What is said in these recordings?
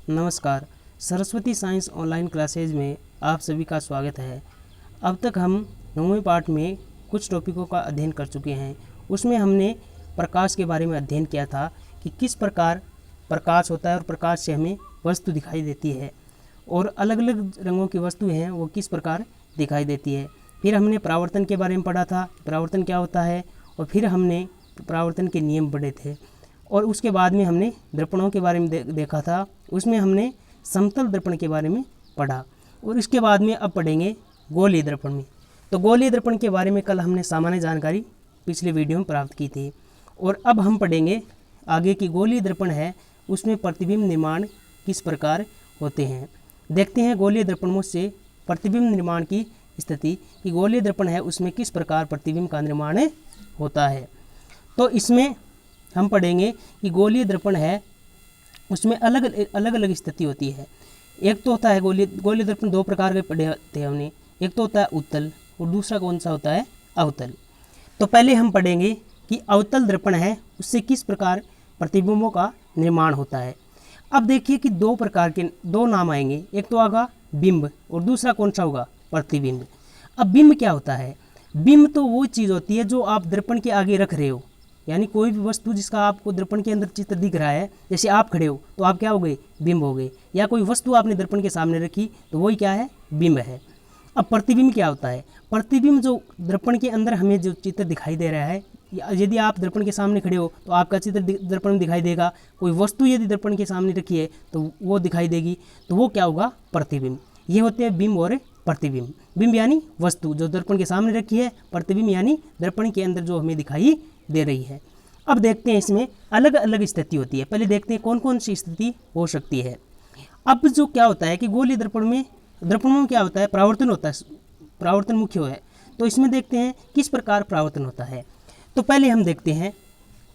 नमस्कार। Saraswati science online classes में आप सभी का स्वागत है। अब तक हम 9वें पाठ में कुछ टॉपिकों का अध्ययन कर चुके हैं। उसमें हमने प्रकाश के बारे में अध्ययन किया था कि किस प्रकार प्रकाश होता है और प्रकाश से हमें वस्तु दिखाई देती है और अलग अलग रंगों की वस्तुएं हैं वो किस प्रकार दिखाई देती है। फिर हमने परावर्तन के बारे में पढ़ा था, परावर्तन क्या होता है, और फिर हमने परावर्तन के नियम पढ़े थे। और उसके बाद में हमने दर्पणों के बारे में देखा था। उसमें हमने समतल दर्पण के बारे में पढ़ा और इसके बाद में अब पढ़ेंगे गोलीय दर्पण में। तो गोलीय दर्पण के बारे में कल हमने सामान्य जानकारी पिछले वीडियो में प्राप्त की थी और अब हम पढ़ेंगे आगे की गोलीय दर्पण है उसमें प्रतिबिंब निर्माण किस प्रकार होते हैं। देखते हैं गोलीय दर्पणों से प्रतिबिंब निर्माण की स्थिति कि गोलीय दर्पण है उसमें किस प्रकार प्रतिबिंब का निर्माण होता है। तो इसमें हम पढ़ेंगे कि गोलीय दर्पण है उसमें अलग अलग स्थिति होती है। एक तो होता है गोलीय दर्पण दो प्रकार के पढ़े थे हमने, एक तो होता है उत्तल और दूसरा कौन सा होता है अवतल। तो पहले हम पढ़ेंगे कि अवतल दर्पण है उससे किस प्रकार प्रतिबिंबों का निर्माण होता है। अब देखिए कि दो प्रकार के दो नाम आएंगे, एक तो आएगा बिंब और दूसरा कौन सा होगा प्रतिबिंब। अब बिंब क्या होता है? बिंब तो वो चीज़ होती है जो आप दर्पण के आगे रख रहे हो, यानी कोई भी वस्तु जिसका आपको दर्पण के अंदर चित्र दिख रहा है, जैसे आप खड़े हो तो आप क्या हो गए, बिंब हो गए। या कोई वस्तु आपने दर्पण के सामने रखी तो वही क्या है, बिंब है। अब प्रतिबिंब क्या होता है? प्रतिबिंब जो दर्पण के अंदर हमें जो चित्र दिखाई दे रहा है, यदि आप दर्पण के सामने खड़े हो तो आपका चित्र दर्पण में दिखाई देगा। कोई वस्तु यदि दर्पण के सामने रखी है तो वो दिखाई देगी, तो वो क्या होगा, प्रतिबिंब। ये होते हैं बिंब और प्रतिबिंब। बिंब यानी वस्तु जो दर्पण के सामने रखी है, प्रतिबिंब यानी दर्पण के अंदर जो हमें दिखाई दे रही है। अब देखते हैं इसमें अलग अलग स्थिति होती है। पहले देखते हैं कौन कौन सी स्थिति हो सकती है। अब जो क्या होता है कि गोलीय दर्पणों में क्या होता है, परावर्तन होता है, परावर्तन मुख्य है। तो इसमें देखते हैं किस प्रकार परावर्तन होता है। तो पहले हम देखते हैं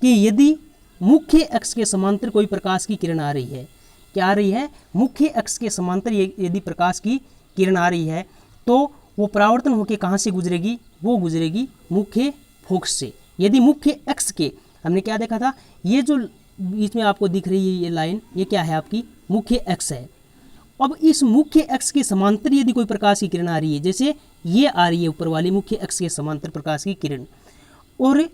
कि यदि मुख्य अक्ष के समांतर कोई प्रकाश की किरण आ रही है, क्या आ रही है, मुख्य अक्ष के समांतर यदि प्रकाश की किरण आ रही है तो वो परावर्तन होकर कहाँ से गुजरेगी, वो गुजरेगी मुख्य फोकस से। यदि मुख्य अक्ष के, हमने क्या देखा था, ये जो बीच में आपको दिख रही है ये लाइन, ये क्या है, आपकी मुख्य अक्ष है। अब इस मुख्य अक्ष के समांतर यदि कोई प्रकाश की किरण आ रही है, जैसे ये आ रही है ऊपर वाली मुख्य अक्ष के समांतर प्रकाश की किरण, और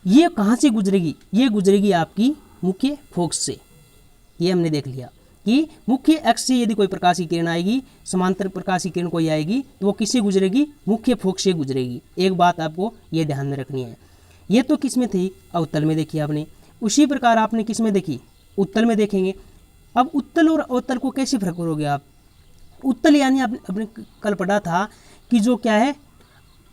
ये कहाँ से गुजरेगी, ये गुजरेगी आपकी मुख्य फोकस से। ये हमने देख लिया कि मुख्य अक्ष से यदि कोई प्रकाश की किरण आएगी, समांतर प्रकाश की किरण कोई आएगी तो वो किससे गुजरेगी, मुख्य फोकस से गुजरेगी। एक बात आपको ये ध्यान में रखनी है। ये तो किस में थी, अवतल में देखी आपने। उसी प्रकार आपने किस में देखी, उत्तल में देखेंगे। अब उत्तल और अवतल को कैसे फर्क करोगे आप? उत्तल यानी आपने कल पढ़ा था कि जो क्या है,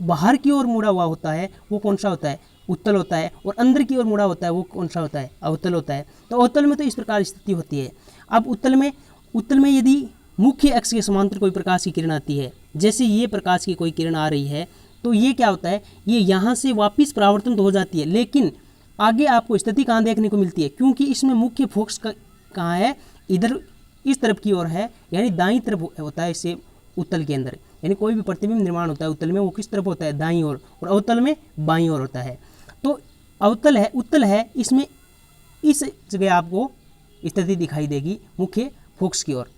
बाहर की ओर मुड़ा हुआ होता है वो कौन सा होता है, उत्तल होता है, और अंदर की ओर मुड़ा होता है वो कौन सा होता है, अवतल होता है। तो अवतल में तो इस प्रकार स्थिति होती है। अब उत्तल में यदि मुख्य अक्ष के समांतर कोई प्रकाश की किरण आती है, जैसे ये प्रकाश की कोई किरण आ रही है, तो ये क्या होता है, ये यहाँ से वापस परावर्तन तो हो जाती है, लेकिन आगे आपको स्थिति कहाँ देखने को मिलती है, क्योंकि इसमें मुख्य फोकस कहाँ है, इधर इस तरफ की ओर है, यानी दाईं तरफ होता है इससे उत्तल के अंदर। यानी कोई भी प्रतिबिंब निर्माण होता है उत्तल में वो किस तरफ होता है, दाईं ओर, और अवतल में बाईं ओर होता है। तो अवतल है, उत्तल है, इसमें इस जगह आपको स्थिति दिखाई देगी मुख्य फोकस की ओर।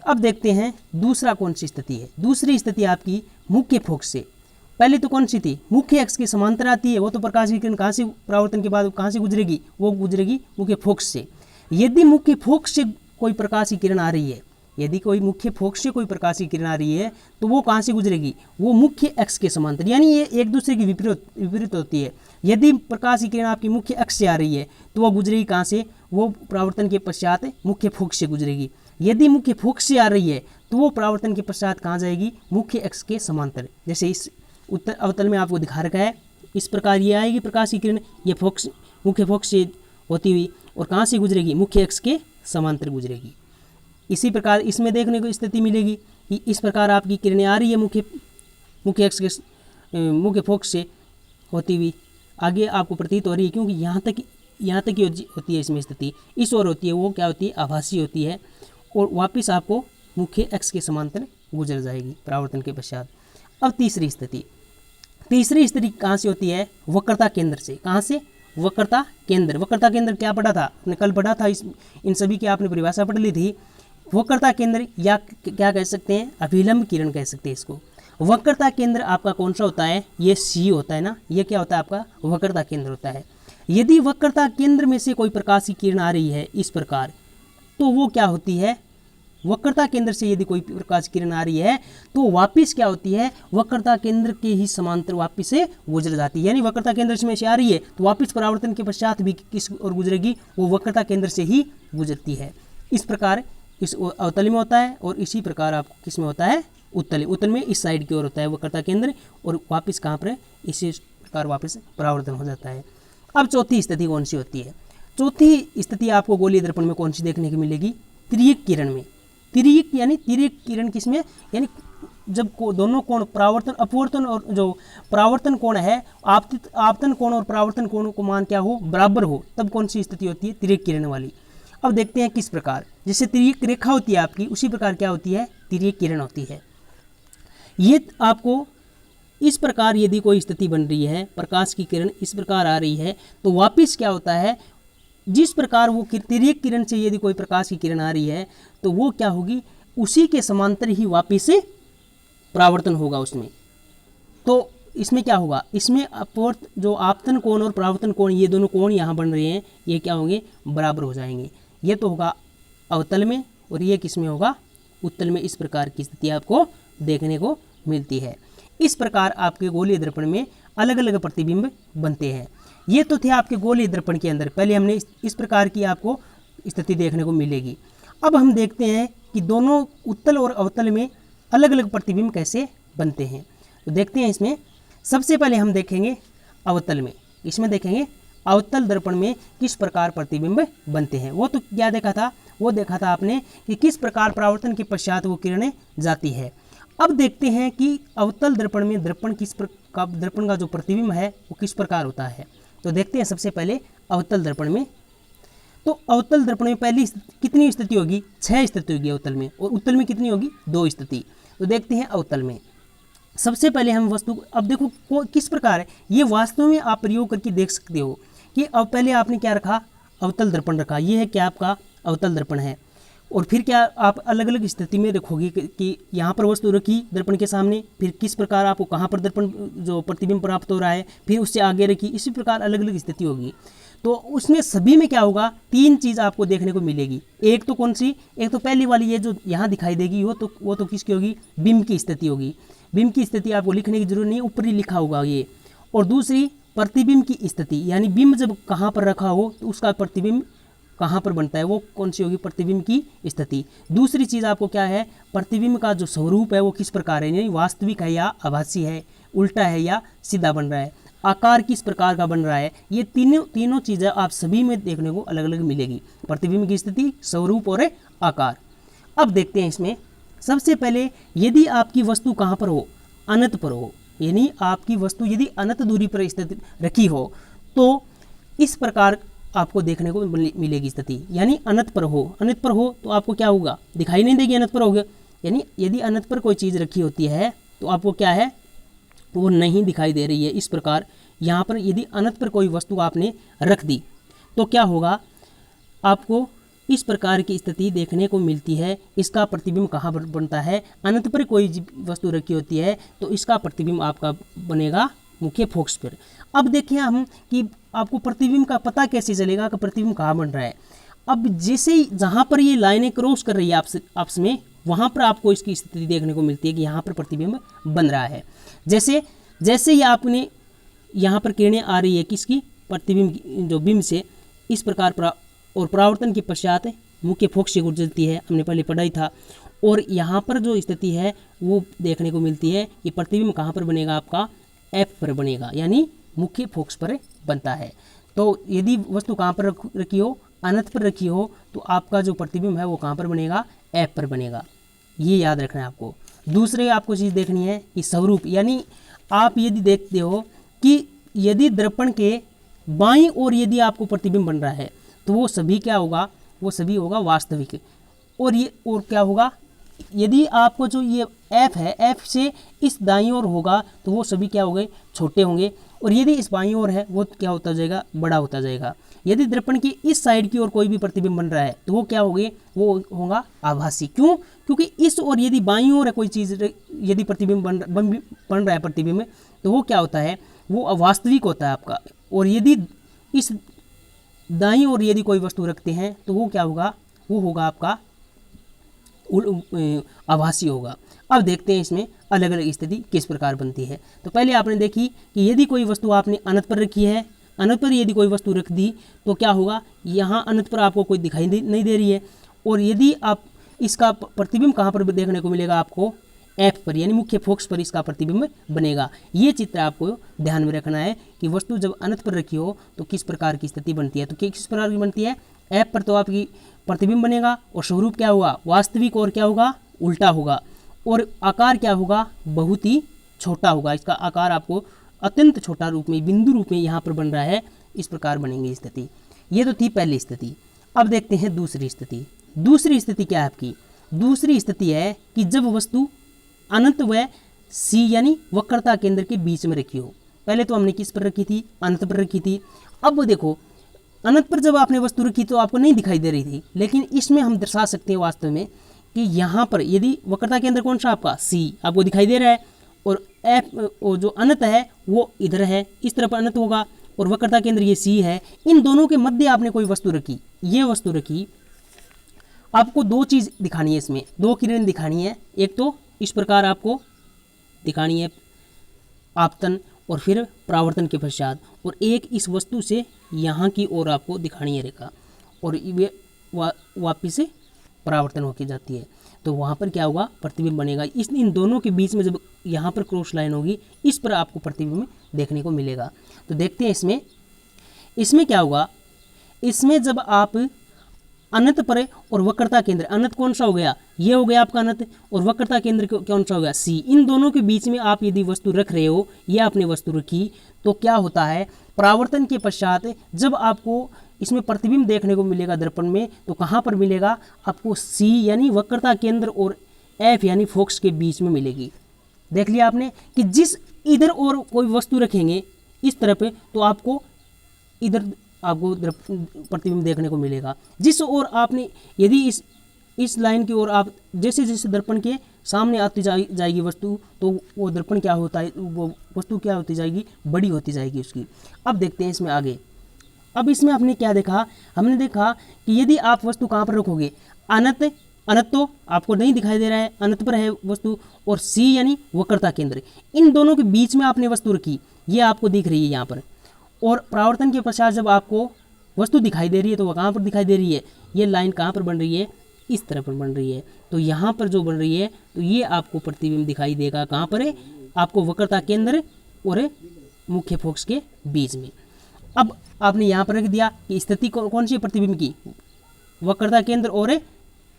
अब देखते हैं दूसरा कौन सी स्थिति है। दूसरी स्थिति आपकी मुख्य फोकस से, पहले तो कौन सी थी, मुख्य अक्ष के समांतर आती है, वो तो प्रकाश की किरण कहाँ से परावर्तन के बाद कहाँ से गुजरेगी, वो गुजरेगी मुख्य फोकस से। यदि मुख्य फोकस से कोई प्रकाश की किरण आ रही है, यदि कोई मुख्य फोकस से कोई प्रकाश की किरण आ रही है तो वो कहाँ से गुजरेगी, वो मुख्य अक्ष के समांतर, यानी ये एक दूसरे की विपरीत होती है। यदि प्रकाश की किरण आपकी मुख्य अक्ष से आ रही है तो वो गुजरेगी कहाँ से, वो परावर्तन के पश्चात मुख्य फोकस से गुजरेगी। यदि मुख्य फोकस से आ रही है तो वो परावर्तन के पश्चात कहाँ जाएगी, मुख्य अक्ष के समांतर। जैसे इस उत्तर अवतल में आपको दिखा रखा है, इस प्रकार ये आएगी प्रकाश की किरण, ये फोकस मुख्य फोकस से होती हुई और कहाँ से गुजरेगी, मुख्य अक्ष के समांतर गुजरेगी। इसी प्रकार इसमें देखने को स्थिति मिलेगी कि इस प्रकार आपकी किरणें आ रही है मुख्य अक्ष के मुख्य फोकस से होती हुई, आगे आपको प्रतीत हो रही है, क्योंकि यहाँ तक ही होती है इसमें स्थिति, इस ओर होती है वो क्या होती है, आभासी होती है, और वापस आपको मुख्य अक्ष के समांतर गुजर जाएगी परावर्तन के पश्चात। अब तीसरी स्थिति कहाँ से होती है, वक्रता केंद्र से। कहाँ से, वक्रता केंद्र क्या पढ़ा था आपने, कल पढ़ा था, इन सभी की आपने परिभाषा पढ़ ली थी वक्रता केंद्र या क्या कह सकते हैं, अभिलंब किरण कह सकते हैं इसको। वक्रता केंद्र आपका कौन सा होता है, ये सी होता है ना, ये क्या होता है आपका वक्रता केंद्र होता है। यदि वक्रता केंद्र में से कोई प्रकाश की किरण आ रही है इस प्रकार, तो वो क्या होती है, वक्रता केंद्र से यदि कोई प्रकाश किरण आ रही है तो वापिस क्या होती है, वक्रता केंद्र के ही समांतर वापिस से गुजर जाती है। यानी वक्रता केंद्र में से आ रही है तो वापिस परावर्तन के पश्चात भी किस ओर गुजरेगी, वो वक्रता केंद्र से ही गुजरती है। इस प्रकार इस अवतल में होता है और इसी प्रकार आपको किस में होता है, उत्तल। उत्तल में इस साइड की ओर होता है वक्रता केंद्र और वापिस कहाँ पर, इसी प्रकार वापिस परावर्तन हो जाता है। अब चौथी स्थिति कौन सी होती है, चौथी स्थिति आपको गोलीय दर्पण में कौन सी देखने की मिलेगी, तिर्यक किरण में। तिर्यक यानी तिर्यक किरण किसमें, यानी जब दोनों कोण परावर्तन अपवर्तन और जो परावर्तन कोण है, आपतन कोण और परावर्तन कोण को मान क्या हो, बराबर हो, तब कौन सी स्थिति होती है, तिर्यक किरण वाली। अब देखते हैं किस प्रकार, जैसे तिर्यक रेखा होती है आपकी, उसी प्रकार क्या होती है, तिर्यक किरण होती है। ये आपको इस प्रकार यदि कोई स्थिति बन रही है, प्रकाश की किरण इस प्रकार आ रही है, तो वापिस क्या होता है, जिस प्रकार वो तिर्यक किरण से यदि कोई प्रकाश की किरण आ रही है तो वो क्या होगी, उसी के समांतर ही वापिस से परावर्तन होगा उसमें। तो इसमें क्या होगा, इसमें अपवर्त जो आपतन कोण और परावर्तन कोण, ये दोनों कोण यहाँ बन रहे हैं, ये क्या होंगे, बराबर हो जाएंगे। ये तो होगा अवतल में और ये किस में होगा, उत्तल में। इस प्रकार की स्थिति आपको देखने को मिलती है। इस प्रकार आपके गोलीय दर्पण में अलग अलग प्रतिबिंब बनते हैं। ये तो थे आपके गोलीय दर्पण के अंदर, पहले हमने इस प्रकार की आपको स्थिति देखने को मिलेगी। अब हम देखते हैं कि दोनों उत्तल और अवतल में अलग अलग प्रतिबिंब कैसे बनते हैं। तो देखते हैं इसमें, सबसे पहले हम देखेंगे अवतल में। इसमें देखेंगे अवतल दर्पण में किस प्रकार प्रतिबिंब बनते हैं। वो तो क्या देखा था, वो देखा था आपने कि किस प्रकार परावर्तन के पश्चात वो किरणें जाती है। अब देखते हैं कि अवतल दर्पण में दर्पण का जो प्रतिबिंब है वो किस प्रकार होता है। तो देखते हैं सबसे पहले अवतल दर्पण में। तो अवतल दर्पण में पहली कितनी स्थिति होगी, 6 स्थिति होगी अवतल में, और उत्तल में कितनी होगी, 2 स्थिति। तो देखते हैं अवतल में। सबसे पहले हम वस्तु, अब देखो किस प्रकार है, ये वास्तव में आप प्रयोग करके देख सकते हो कि अब पहले आपने क्या रखा, अवतल दर्पण रखा, ये है क्या आपका अवतल दर्पण है। और फिर क्या आप अलग अलग स्थिति में रखोगे कि यहाँ पर वस्तु रखी दर्पण के सामने, फिर किस प्रकार आपको कहाँ पर दर्पण जो प्रतिबिंब प्राप्त हो रहा है, फिर उससे आगे रखी, इसी प्रकार अलग अलग स्थिति होगी। तो उसमें सभी में क्या होगा, 3 चीज़ आपको देखने को मिलेगी। एक तो कौन सी, एक तो पहली वाली ये जो यहाँ दिखाई देगी वो तो किसकी होगी, बिंब की स्थिति होगी। बिंब की स्थिति आपको लिखने की जरूरत नहीं है, ऊपर ही लिखा होगा ये। और दूसरी प्रतिबिंब की स्थिति, यानी बिंब जब कहाँ पर रखा हो तो उसका प्रतिबिंब कहाँ पर बनता है, वो कौन सी होगी, प्रतिबिंब की स्थिति। दूसरी चीज़ आपको क्या है, प्रतिबिंब का जो स्वरूप है वो किस प्रकार है, यानी वास्तविक है या आभासी है, उल्टा है या सीधा बन रहा है, आकार किस प्रकार का बन रहा है। ये तीनों चीज़ें आप सभी में देखने को अलग अलग मिलेगी, प्रतिबिंब की स्थिति, स्वरूप और आकार। अब देखते हैं इसमें, सबसे पहले यदि आपकी वस्तु कहाँ पर हो, अनंत पर हो, यानी आपकी वस्तु यदि अनंत दूरी पर स्थित रखी हो तो इस प्रकार आपको देखने को मिलेगी स्थिति। यानी अनंत पर हो तो आपको क्या होगा, दिखाई नहीं देगी, अनंत पर होगा। यानी यदि अनंत पर कोई चीज़ रखी होती है तो आपको क्या है, वो नहीं दिखाई दे रही है। इस प्रकार यहाँ पर यदि अनंत पर कोई वस्तु आपने रख दी तो क्या होगा, आपको इस प्रकार की स्थिति देखने को मिलती है। इसका प्रतिबिंब कहाँ पर बनता है, अनंत पर कोई वस्तु रखी होती है तो इसका प्रतिबिंब आपका बनेगा मुख्य फोकस पर। अब देखिए हम कि आपको प्रतिबिंब का पता कैसे चलेगा कि प्रतिबिंब कहाँ बन रहा है। अब जैसे ही जहाँ पर ये लाइनें क्रॉस कर रही है आपस में, वहाँ पर आपको इसकी स्थिति देखने को मिलती है कि यहाँ पर प्रतिबिंब बन रहा है। जैसे ही आपने यहाँ पर किरणें आ रही है किसकी, प्रतिबिंब जो बिंब से, इस प्रकार और परावर्तन के पश्चात मुख्य फोकस से गुजरती है, हमने पहले पढ़ा ही था। और यहाँ पर जो स्थिति है वो देखने को मिलती है कि प्रतिबिंब कहाँ पर बनेगा, आपका एफ पर बनेगा, यानी मुख्य फोकस पर बनता है। तो यदि वस्तु कहाँ पर रखी हो, अनंत पर रखी हो, तो आपका जो प्रतिबिंब है वो कहाँ पर बनेगा, एफ पर बनेगा। ये याद रखना है आपको। दूसरे आपको चीज़ देखनी है कि स्वरूप, यानी आप यदि देखते हो कि यदि दर्पण के बाईं ओर यदि आपको प्रतिबिंब बन रहा है तो वो सभी क्या होगा, वो सभी होगा वास्तविक। और क्या होगा, यदि आपको जो ये एफ है, एफ से इस दाईं ओर होगा तो वो सभी क्या हो गए, छोटे होंगे। और यदि इस बाईं ओर है वो क्या होता जाएगा, बड़ा होता जाएगा। यदि दर्पण की इस साइड की ओर कोई भी प्रतिबिंब बन रहा है तो वो क्या होगी, वो होगा आभासी। क्यों, क्योंकि इस ओर यदि बाईं ओर है कोई चीज़, यदि प्रतिबिंब बन रहा है प्रतिबिंब, तो वो क्या होता है, वो अवास्तविक होता है आपका। और यदि इस दाईं ओर यदि कोई वस्तु रखते हैं तो वो क्या होगा, वो होगा आपका आभासी होगा। अब देखते हैं इसमें अलग अलग स्थिति किस प्रकार बनती है। तो पहले आपने देखी कि यदि कोई वस्तु आपने अनंत पर रखी है, अनंत पर यदि कोई वस्तु रख दी तो क्या होगा, यहाँ अनंत पर आपको कोई दिखाई नहीं दे रही है। और यदि आप इसका प्रतिबिंब कहाँ पर देखने को मिलेगा, आपको एफ पर यानी मुख्य फोकस पर इसका प्रतिबिंब बनेगा। ये चित्र आपको ध्यान में रखना है कि वस्तु जब अनंत पर रखी हो तो किस प्रकार की स्थिति बनती है। तो किस प्रकार की बनती है, एफ पर तो आपकी प्रतिबिंब बनेगा और स्वरूप क्या होगा, वास्तविक, और क्या होगा, उल्टा होगा। और आकार क्या होगा, बहुत ही छोटा होगा। इसका आकार आपको अत्यंत छोटा रूप में, बिंदु रूप में यहाँ पर बन रहा है, इस प्रकार बनेंगी स्थिति। ये तो थी पहली स्थिति। अब देखते हैं दूसरी स्थिति। दूसरी स्थिति क्या है आपकी, दूसरी स्थिति है कि जब वस्तु अनंत व सी यानी वक्रता केंद्र के बीच में रखी हो। पहले तो हमने किस पर रखी थी, अनंत पर रखी थी। अब देखो अनंत पर जब आपने वस्तु रखी तो आपको नहीं दिखाई दे रही थी, लेकिन इसमें हम दर्शा सकते हैं वास्तव में कि यहाँ पर यदि वक्रता केंद्र कौन सा आपका, सी आपको दिखाई दे रहा है, और एफ जो अनंत है वो इधर है, इस तरफ अनंत होगा, और वक्रता केंद्र ये सी है। इन दोनों के मध्य आपने कोई वस्तु रखी, ये वस्तु रखी। आपको दो चीज़ दिखानी है इसमें, दो किरण दिखानी है। एक तो इस प्रकार आपको दिखानी है आपतन और फिर परावर्तन के पश्चात, और एक इस वस्तु से यहाँ की ओर आपको दिखानी है रेखा, और ये वापिस से परावर्तन होके जाती है। तो वहाँ पर क्या होगा, प्रतिबिंब बनेगा। इन दोनों के बीच में जब यहाँ पर क्रॉस लाइन होगी, इस पर आपको प्रतिबिंब देखने को मिलेगा। तो देखते हैं इसमें क्या होगा। इसमें जब आप अनंत पर और वक्रता केंद्र, अनंत कौन सा हो गया, ये हो गया आपका अनंत, और वक्रता केंद्र कौन सा हो गया, सी। इन दोनों के बीच में आप यदि वस्तु रख रहे हो, ये आपने वस्तु रखी, तो क्या होता है, परावर्तन के पश्चात जब आपको इसमें प्रतिबिंब देखने को मिलेगा दर्पण में, तो कहाँ पर मिलेगा आपको, सी यानी वक्रता केंद्र और एफ यानी फोकस के बीच में मिलेगी। देख लिया आपने कि जिस इधर और कोई वस्तु रखेंगे इस तरफ, तो आपको इधर आपको प्रतिबिंब देखने को मिलेगा। जिस ओर आपने यदि इस लाइन की ओर आप जैसे जैसे दर्पण के सामने आती जाएगी वस्तु, तो वो दर्पण क्या होता है, वो वस्तु क्या होती जाएगी, बड़ी होती जाएगी उसकी। अब देखते हैं इसमें आगे। अब इसमें आपने क्या देखा, हमने देखा कि यदि आप वस्तु कहाँ पर रखोगे, अनंत तो आपको नहीं दिखाई दे रहा है, अनंत पर है वस्तु, और सी यानी वक्रता केंद्र, इन दोनों के बीच में आपने वस्तु रखी, ये आपको दिख रही है यहाँ पर। और परावर्तन के पश्चात जब आपको वस्तु दिखाई दे रही है तो वह कहाँ पर दिखाई दे रही है, ये लाइन कहाँ पर बन रही है, इस तरह पर बन रही है। तो यहाँ पर जो बन रही है तो ये आपको प्रतिबिंब दिखाई देगा, कहाँ पर है, आपको वक्रता केंद्र और मुख्य फोकस के बीच में। अब आपने यहाँ पर रख दिया कि स्थिति कौन सी प्रतिबिंब की, वक्रता केंद्र और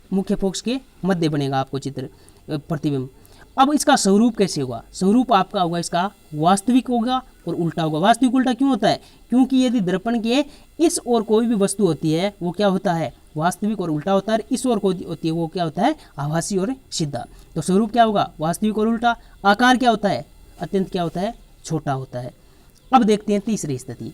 मुख्य फोकस के मध्य बनेगा आपको चित्र प्रतिबिंब। अब इसका स्वरूप कैसे होगा, स्वरूप आपका होगा इसका वास्तविक होगा और उल्टा होगा। वास्तविक उल्टा क्यों होता है, क्योंकि यदि दर्पण के इस ओर कोई भी वस्तु होती है वो क्या होता है, वास्तविक और उल्टा होता है, इस ओर कोई होती है वो क्या होता है, आभासी और सीधा। तो स्वरूप क्या होगा, वास्तविक और उल्टा। आकार क्या होता है, अत्यंत क्या होता है, छोटा होता है। अब देखते हैं तीसरी स्थिति।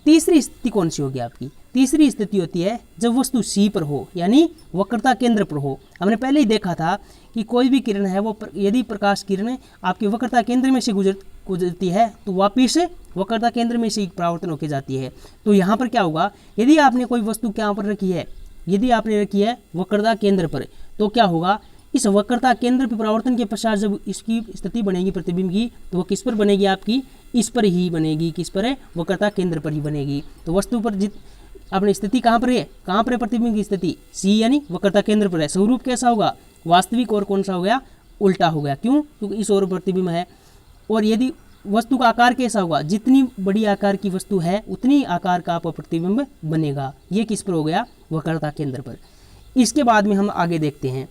तीसरी स्थिति कौन सी होगी आपकी, तीसरी स्थिति होती है जब वस्तु सी पर हो यानी वक्रता केंद्र पर हो। हमने पहले ही देखा था कि कोई भी किरण है वो यदि प्रकाश किरण आपकी वक्रता केंद्र में से गुजरती है तो वापिस वक्रता केंद्र में से परावर्तन होकर जाती है। तो यहाँ पर क्या होगा, यदि आपने कोई वस्तु क्या पर रखी है, यदि आपने रखी है वक्रता केंद्र पर, तो क्या होगा, इस वक्रता केंद्र पर परावर्तन के पश्चात जब इसकी स्थिति बनेगी प्रतिबिंब की, तो वो किस पर बनेगी आपकी, इस पर ही बनेगी, किस पर है, वक्रता केंद्र पर ही बनेगी। तो वस्तु पर अपनी स्थिति कहाँ पर है, कहाँ पर है प्रतिबिंब की स्थिति, सी यानी वक्रता केंद्र पर है। स्वरूप कैसा होगा, वास्तविक और कौन सा हो गया, उल्टा हो गया। क्यों, क्योंकि इस ओर प्रतिबिंब है। और यदि वस्तु का आकार कैसा होगा, जितनी बड़ी आकार की वस्तु है उतनी आकार का आपका प्रतिबिंब बनेगा। ये किस पर हो गया, वक्रता केंद्र पर। इसके बाद में हम आगे देखते हैं।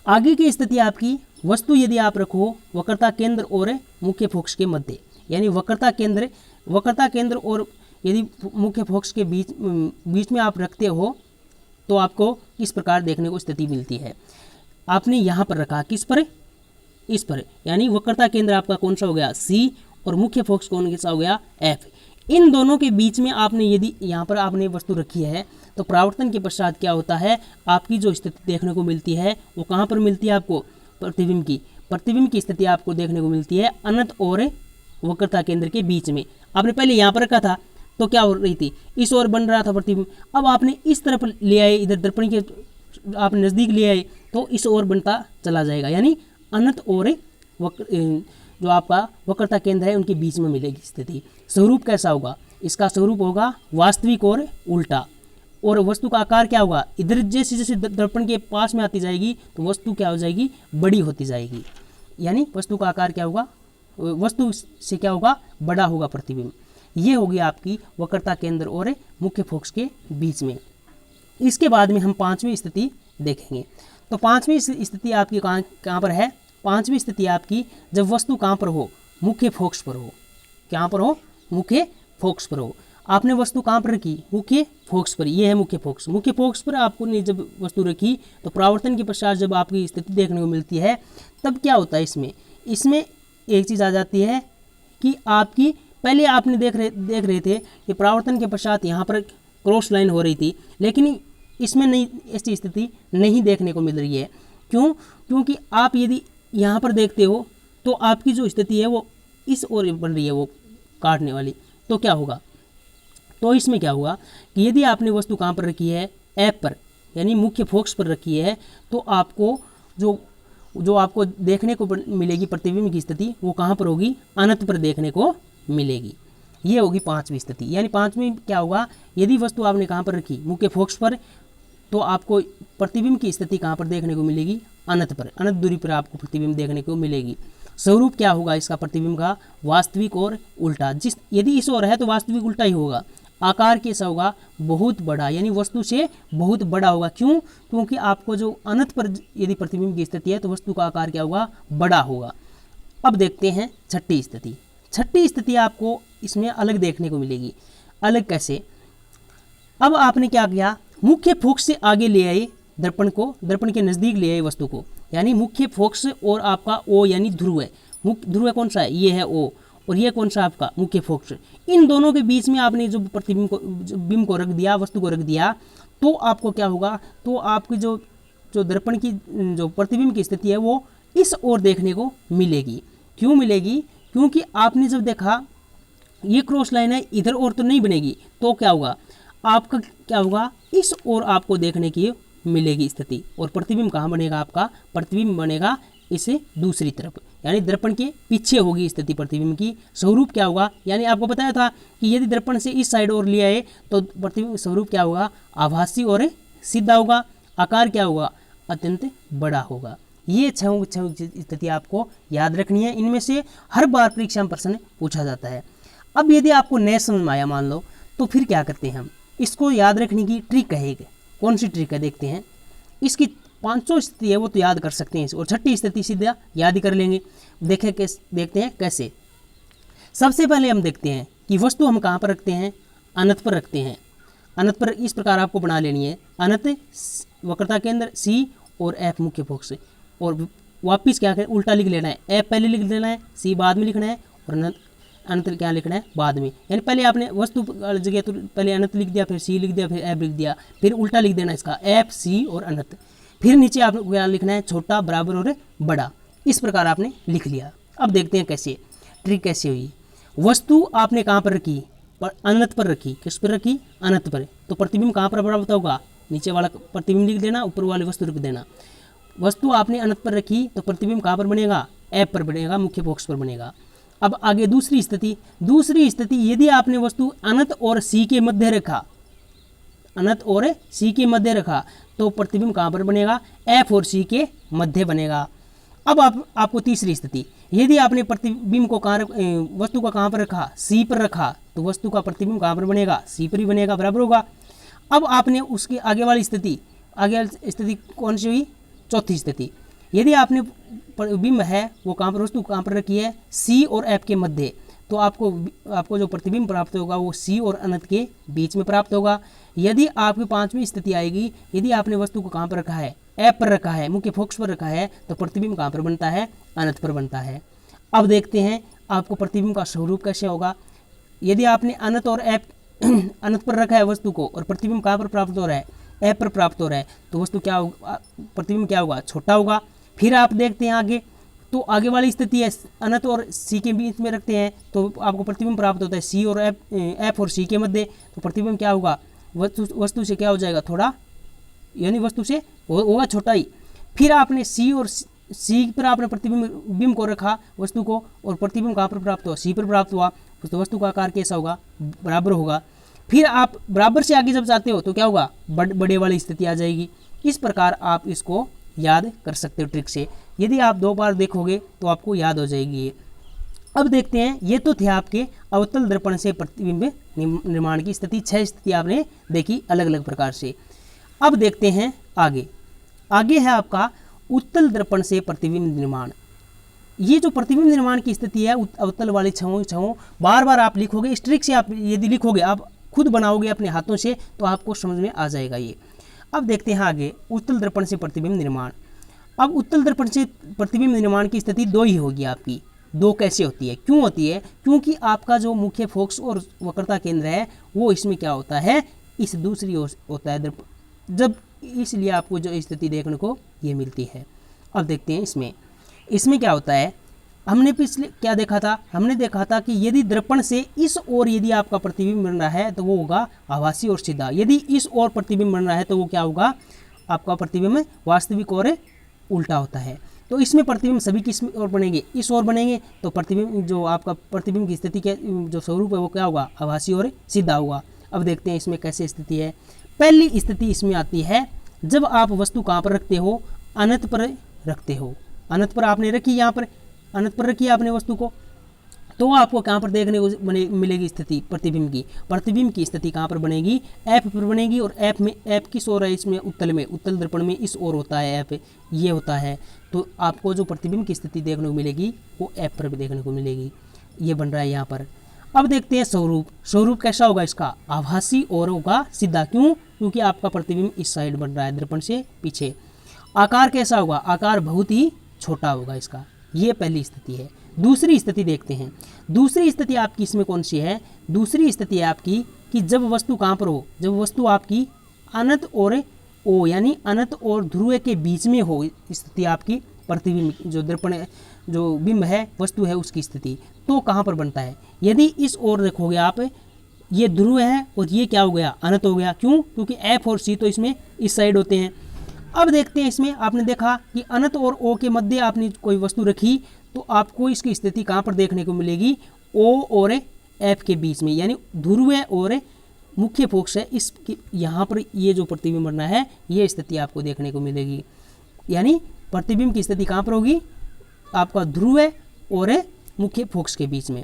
आगे की स्थिति आपकी, वस्तु यदि आप रखो वक्रता केंद्र और मुख्य फोकस के मध्य, यानी वक्रता केंद्र और यदि मुख्य फोकस के बीच में आप रखते हो तो आपको किस प्रकार देखने को स्थिति मिलती है। आपने यहाँ पर रखा, किस पर, इस पर, यानी वक्रता केंद्र आपका कौन सा हो गया, सी, और मुख्य फोकस कौन सा हो गया, एफ। इन दोनों के बीच में आपने यदि यहाँ पर आपने वस्तु रखी है तो परावर्तन के पश्चात क्या होता है, आपकी जो स्थिति देखने को मिलती है वो कहाँ पर मिलती है आपको, प्रतिबिंब की स्थिति आपको देखने को मिलती है अनंत और वक्रता केंद्र के बीच में। आपने पहले यहाँ पर रखा था तो क्या हो रही थी, इस ओर बन रहा था प्रतिबिंब, अब आपने इस तरफ ले आए, इधर दर्पण के आप नज़दीक ले आए तो इस ओर बनता चला जाएगा, यानी अनंत और जो आपका वक्रता केंद्र है उनके बीच में मिलेगी स्थिति। स्वरूप कैसा होगा, इसका स्वरूप होगा वास्तविक और उल्टा। और वस्तु का आकार क्या होगा, इधर जैसे जैसे दर्पण के पास में आती जाएगी तो वस्तु क्या हो जाएगी, बड़ी होती जाएगी, यानी वस्तु का आकार क्या होगा, वस्तु से क्या होगा, बड़ा होगा प्रतिबिंब। ये होगी आपकी वक्रता केंद्र और मुख्य फोकस के बीच में। इसके बाद में हम पांचवी स्थिति देखेंगे। तो पांचवी स्थिति आपकी कहाँ पर है, पांचवी स्थिति आपकी जब वस्तु कहाँ पर हो, मुख्य फोकस पर हो। कहाँ पर हो, मुख्य फोकस पर हो। आपने वस्तु कहाँ पर रखी, मुख्य फोकस पर, ये है मुख्य फोकस। मुख्य फोकस पर आपको ने जब वस्तु रखी तो परावर्तन के पश्चात जब आपकी स्थिति देखने को मिलती है तब क्या होता है, इसमें एक चीज़ आ जाती है कि आपकी पहले आपने देख रहे थे कि परावर्तन के पश्चात यहाँ पर क्रॉस लाइन हो रही थी, लेकिन इसमें नहीं, ऐसी स्थिति नहीं देखने को मिल रही है। क्यों, क्योंकि आप यदि यहाँ पर देखते हो तो आपकी जो स्थिति है वो इस ओर बन रही है, वो काटने वाली। तो क्या होगा, तो इसमें क्या होगा कि यदि आपने वस्तु कहाँ पर रखी है, एफ पर, यानी मुख्य फोकस पर रखी है, तो आपको जो आपको देखने को मिलेगी प्रतिबिंब की स्थिति वो कहाँ पर होगी, अनंत पर देखने को मिलेगी। ये होगी पांचवी स्थिति। यानी पांचवी क्या होगा, यदि वस्तु आपने कहाँ पर रखी, मुख्य फोकस पर, तो आपको प्रतिबिंब की स्थिति कहाँ पर देखने को मिलेगी, अनंत पर, अनंत दूरी पर आपको प्रतिबिंब देखने को मिलेगी। स्वरूप क्या होगा इसका प्रतिबिंब का, वास्तविक और उल्टा। यदि इस ओर है तो वास्तविक उल्टा ही होगा। आकार कैसा होगा, बहुत बड़ा, यानी वस्तु से बहुत बड़ा होगा। क्यों, क्योंकि आपको जो अनंत पर यदि प्रतिबिंब की स्थिति है तो वस्तु का आकार क्या होगा, बड़ा होगा। अब देखते हैं छठी स्थिति। छठी स्थिति आपको इसमें अलग देखने को मिलेगी। अलग कैसे, अब आपने क्या किया, मुख्य फोकस से आगे ले आए दर्पण को, दर्पण के नज़दीक ले आए वस्तु को, यानी मुख्य फोकस और आपका ओ यानी ध्रुव है। मुख्य ध्रुव कौन सा है, ये है ओ, और ये कौन सा आपका मुख्य फोकस। इन दोनों के बीच में आपने जो प्रतिबिंब को, बिंब को रख दिया, वस्तु को रख दिया, तो आपको क्या होगा, तो आपकी जो दर्पण की जो प्रतिबिंब की स्थिति है वो इस ओर देखने को मिलेगी। क्यों मिलेगी, क्योंकि आपने जब देखा ये क्रॉस लाइन है, इधर और तो नहीं बनेगी, तो क्या होगा, आपका क्या होगा, इस ओर आपको देखने की मिलेगी स्थिति। और प्रतिबिंब कहाँ बनेगा, आपका प्रतिबिंब बनेगा इसे दूसरी तरफ, यानी दर्पण के पीछे होगी स्थिति प्रतिबिंब की। स्वरूप क्या होगा, यानी आपको बताया था कि यदि दर्पण से इस साइड और ले आए तो प्रतिबिंब स्वरूप क्या होगा, आभासी और सीधा होगा। आकार क्या होगा, अत्यंत बड़ा होगा। ये छह स्थिति आपको याद रखनी है। इनमें से हर बार परीक्षा में प्रश्न पूछा जाता है। अब यदि आपको नहीं समझ में आया मान लो, तो फिर क्या करते हैं हम, इसको याद रखने की ट्रिक है। कौन सी ट्रिक है देखते हैं। इसकी 500 स्थिति है वो तो याद कर सकते हैं, और छठी स्थिति सीधा याद ही कर लेंगे। देखते हैं कैसे। सबसे पहले हम देखते हैं कि वस्तु हम कहाँ पर रखते हैं, अनंत पर रखते हैं। अनंत पर इस प्रकार आपको बना लेनी है, अनंत वक्रता केंद्र सी और एफ मुख्य फोकस, और वापिस क्या करें, उल्टा लिख लेना है। एफ पहले लिख देना है, सी बाद में लिखना है, और अनंत क्या लिखना है बाद में। यानी पहले आपने वस्तु जगह तो पहले अनंत लिख दिया, फिर सी लिख दिया, फिर एफ लिख दिया, फिर उल्टा लिख देना इसका, एफ सी और अनंत। फिर नीचे आपको क्या लिखना है, छोटा बराबर और बड़ा। इस प्रकार आपने लिख लिया। अब देखते हैं कैसे, ट्रिक कैसे हुई। वस्तु आपने कहाँ पर रखी, अनंत पर रखी। किस पर रखी, अनंत पर। तो प्रतिबिंब कहाँ पर बड़ा होगा, नीचे वाला प्रतिबिंब लिख देना, ऊपर वाली वस्तु लिख देना। वस्तु आपने अनंत पर रखी तो प्रतिबिंब कहाँ पर बनेगा, एफ पर बनेगा, मुख्य फोकस पर बनेगा। अब आगे दूसरी स्थिति। दूसरी स्थिति, यदि आपने वस्तु अनंत और सी के मध्य रखा, अनंत और सी के मध्य रखा, तो प्रतिबिंब कहाँ पर बनेगा, एफ और सी के मध्य बनेगा। अब आपको तीसरी स्थिति, यदि आपने प्रतिबिंब को वस्तु का कहाँ पर रखा, सी पर रखा, तो वस्तु का प्रतिबिंब कहाँ पर बनेगा, सी पर ही बनेगा, बराबर होगा। अब आपने उसके आगे वाली स्थिति, आगे वाली स्थिति कौन सी हुई, चौथी स्थिति। यदि आपने बिंब है वो कहाँ पर, वस्तु कहाँ पर रखी है, सी और एफ के मध्य, तो आपको जो प्रतिबिंब प्राप्त होगा वो सी और अनंत के बीच में प्राप्त होगा। यदि आपकी पांचवी स्थिति आएगी, यदि आपने वस्तु को कहाँ पर रखा है, एफ पर रखा है, मुख्य फोकस पर रखा है, तो प्रतिबिंब कहाँ पर बनता है, अनंत पर बनता है। अब देखते हैं आपको प्रतिबिंब का स्वरूप कैसे होगा। यदि आपने अनंत और ऐप अनंत पर रखा है वस्तु को और प्रतिबिंब कहाँ पर प्राप्त हो रहा है, ऐप पर प्राप्त हो रहा है, तो वस्तु क्या होगा, प्रतिबिंब क्या होगा, छोटा होगा। फिर आप देखते हैं आगे, तो आगे वाली स्थिति है अनंत और सी के बीच में रखते हैं तो आपको प्रतिबिंब प्राप्त होता है सी और एफ और सी के मध्य, तो प्रतिबिंब क्या होगा, वस्तु से क्या हो जाएगा, थोड़ा, यानी वस्तु से होगा छोटा ही। फिर आपने सी और सी पर आपने प्रतिबिंब को रखा वस्तु को, और प्रतिबिंब कहाँ पर प्राप्त हुआ, सी पर प्राप्त हुआ, तो वस्तु का आकार कैसा होगा, बराबर होगा। फिर आप बराबर से आगे जब जाते हो तो क्या होगा, बड़े वाली स्थिति आ जाएगी। इस प्रकार आप इसको याद कर सकते हो ट्रिक से। यदि आप 2 बार देखोगे तो आपको याद हो जाएगी ये। अब देखते हैं, ये तो थे आपके अवतल दर्पण से प्रतिबिंब निर्माण की स्थिति, 6 स्थिति आपने देखी अलग अलग प्रकार से। अब देखते हैं आगे। आगे है आपका उत्तल दर्पण से प्रतिबिंब निर्माण। ये जो प्रतिबिंब निर्माण की स्थिति है अवतल वाली छवों बार बार आप लिखोगे, इस ट्रिक से आप यदि लिखोगे, आप खुद बनाओगे अपने हाथों से, तो आपको समझ में आ जाएगा ये। अब देखते हैं आगे उत्तल दर्पण से प्रतिबिंब निर्माण। अब उत्तल दर्पण से प्रतिबिंब निर्माण की स्थिति 2 ही होगी आपकी। 2 कैसे होती है, क्यों होती है, क्योंकि आपका जो मुख्य फोकस और वक्रता केंद्र है वो इसमें क्या होता है, इस दूसरी ओर होता है दर्पण, जब इसलिए आपको जो स्थिति देखने को ये मिलती है। अब देखते हैं इसमें क्या होता है। हमने पिछले क्या देखा था, हमने देखा था कि यदि दर्पण से इस ओर यदि आपका प्रतिबिंब बन रहा है तो वो होगा आभासी और सीधा, यदि इस ओर प्रतिबिंब बन रहा है तो वो क्या होगा, आपका प्रतिबिंब वास्तविक और उल्टा होता है। तो इसमें प्रतिबिंब सभी किस ओर बनेंगे, इस ओर बनेंगे, तो प्रतिबिंब जो आपका प्रतिबिंब की स्थिति के जो स्वरूप है वो क्या होगा, आभासी और सीधा होगा। अब देखते हैं इसमें कैसे स्थिति है। पहली स्थिति इसमें आती है जब आप वस्तु कहाँ पर रखते हो, अनंत पर रखते हो। अनंत पर आपने रखी, यहाँ पर अनंत पर रखी आपने वस्तु को, तो आपको कहाँ पर देखने को मिलेगी स्थिति प्रतिबिंब की स्थिति कहाँ पर बनेगी, ऐप पर बनेगी। और ऐप किस ओर है, इसमें उत्तल दर्पण में इस ओर होता है ऐप, ये होता है। तो आपको जो प्रतिबिंब की स्थिति देखने को मिलेगी वो ऐप पर भी देखने को मिलेगी, ये बन रहा है यहाँ पर। अब देखते हैं स्वरूप कैसा होगा इसका, आभासी और होगा सीधा, क्यों, क्योंकि आपका प्रतिबिंब इस साइड बन रहा है दर्पण से पीछे। आकार कैसा होगा, आकार बहुत ही छोटा होगा इसका, ये पहली स्थिति है। दूसरी स्थिति देखते हैं। दूसरी स्थिति आपकी इसमें कौन सी है, दूसरी स्थिति है आपकी कि जब वस्तु कहाँ पर हो, जब वस्तु आपकी अनंत और ओ यानी अनंत और ध्रुव के बीच में हो, स्थिति आपकी प्रतिबिंब जो दर्पण जो बिंब है वस्तु है उसकी स्थिति, तो कहाँ पर बनता है। यदि इस ओर देखोगे आप, ये ध्रुव है और ये क्या हो गया, अनंत हो गया, क्यों, क्योंकि एफ और सी तो इसमें इस साइड होते हैं। अब देखते हैं इसमें आपने देखा कि अनंत और ओ के मध्य आपने कोई वस्तु रखी, तो आपको इसकी स्थिति कहाँ पर देखने को मिलेगी, ओ और एफ के बीच में, यानी ध्रुव और मुख्य फोकस है इस यहाँ पर, ये जो प्रतिबिंब बनना है ये स्थिति आपको देखने को मिलेगी। यानी प्रतिबिंब की स्थिति कहाँ पर होगी, आपका ध्रुव और मुख्य फोकस के बीच में।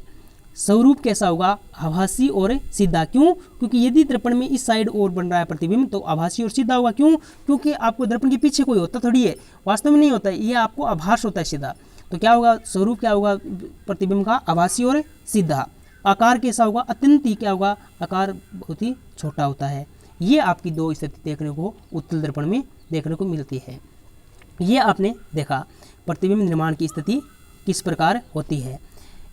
स्वरूप कैसा होगा, आभासी और सीधा, क्यों, क्योंकि यदि दर्पण में इस साइड और बन रहा है प्रतिबिंब तो आभासी और सीधा होगा, क्यों, क्योंकि आपको दर्पण के पीछे कोई होता थोड़ी है, वास्तव में नहीं होता है, ये आपको आभास होता है सीधा। तो क्या होगा, स्वरूप क्या होगा प्रतिबिंब का, आभासी और सीधा। आकार कैसा होगा, अत्यंत ही क्या होगा, आकार बहुत ही छोटा होता है। ये आपकी 2 स्थिति देखने को उत्तल दर्पण में देखने को मिलती है। ये आपने देखा प्रतिबिंब निर्माण की स्थिति किस प्रकार होती है।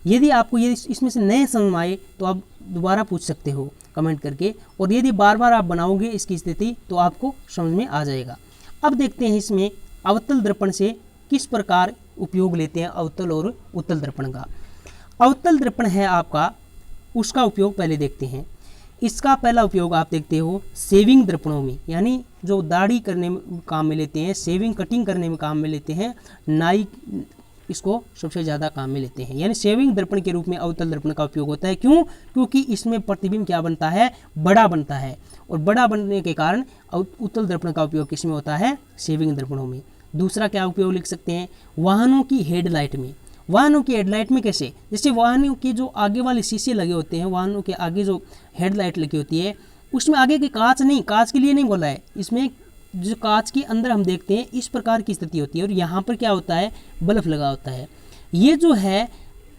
यदि आपको ये इसमें से नए समझ आए तो आप दोबारा पूछ सकते हो कमेंट करके, और यदि बार बार आप बनाओगे इसकी स्थिति तो आपको समझ में आ जाएगा। अब देखते हैं इसमें अवतल दर्पण से किस प्रकार उपयोग लेते हैं अवतल और उत्तल दर्पण का। अवतल दर्पण है आपका, उसका उपयोग पहले देखते हैं। इसका पहला उपयोग आप देखते हो शेविंग दर्पणों में, यानी जो दाढ़ी करने में काम में लेते हैं, शेविंग कटिंग करने में काम में लेते हैं, नाई इसको सबसे ज़्यादा काम में लेते हैं, यानी शेविंग दर्पण के रूप में अवतल दर्पण का उपयोग होता है। क्यों, क्योंकि इसमें प्रतिबिंब क्या बनता है, बड़ा बनता है, और बड़ा बनने के कारण उत्तल दर्पण का उपयोग किसमें होता है, शेविंग दर्पणों में। दूसरा क्या उपयोग लिख सकते हैं, वाहनों की हेडलाइट में। वाहनों की हेडलाइट में कैसे, जैसे वाहनों के जो आगे वाले शीशे लगे होते हैं, वाहनों के आगे जो हेडलाइट लगी होती है उसमें आगे के कांच नहीं, कांच के लिए नहीं बोला है, इसमें जो कांच के अंदर हम देखते हैं इस प्रकार की स्थिति होती है, और यहाँ पर क्या होता है, बल्ब लगा होता है। ये जो है,